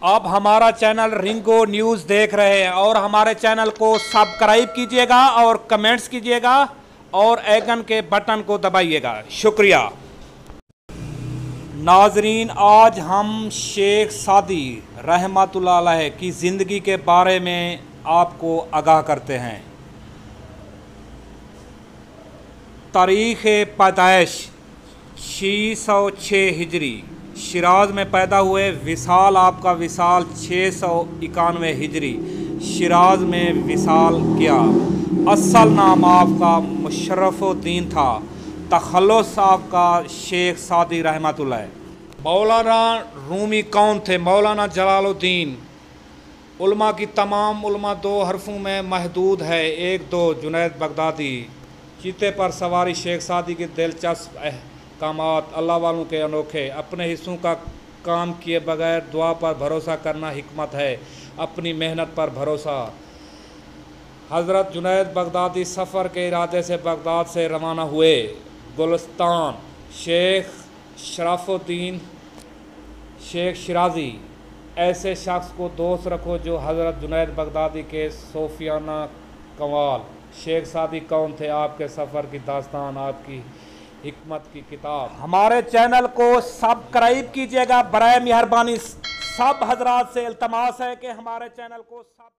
आप हमारा channel Ringo news देख रहे हैं और हमारे चैनल को सब्सक्राइब कीजिएगा और कमेंट्स कीजिएगा और आइकन के बटन को दबाइएगा। शुक्रिया। नाजरीन, आज हम शेख सादी रहमतुल्लाह अलैह की ज़िंदगी के बारे में आपको आगाह करते हैं। तारीख़ पैदाइश 606 हिजरी, शिराज में पैदा हुए। विसाल आपका विसाल 691 हिजरी, शिराज में विसाल किया। असल नाम आपका मुशर्रफुद्दीन था। तखल्लुस आपका शेख सादी रहमतुल्लाह। मौलाना रूमी कौन थे? मौलाना जलालुद्दीन। उलमा की तमाम उलमा दो हरफों में महदूद है। 1-2 जुनैद बगदादी। चीते पर सवारी शेख सादी की दिलचस्प अहकामात, अल्लाह वालों के अनोखे। अपने हिस्सों का काम किए बगैर दुआ पर भरोसा करना हिकमत है, अपनी मेहनत पर भरोसा। हज़रत जुनैद बगदादी सफ़र के इरादे से बगदाद से रवाना हुए। गुलिस्तान। शेख शराफुद्दीन शेख शिराजी। ऐसे शख्स को दोस्त रखो जो हज़रत जुनैद बगदादी के सूफियाना कमाल। शेख सादी कौन थे? आपके सफ़र की दास्तान, आपकी हिकमत की किताब। हमारे चैनल को सब्सक्राइब कीजिएगा बराए मेहरबानी। सब हजरात से इल्तमास है कि हमारे चैनल को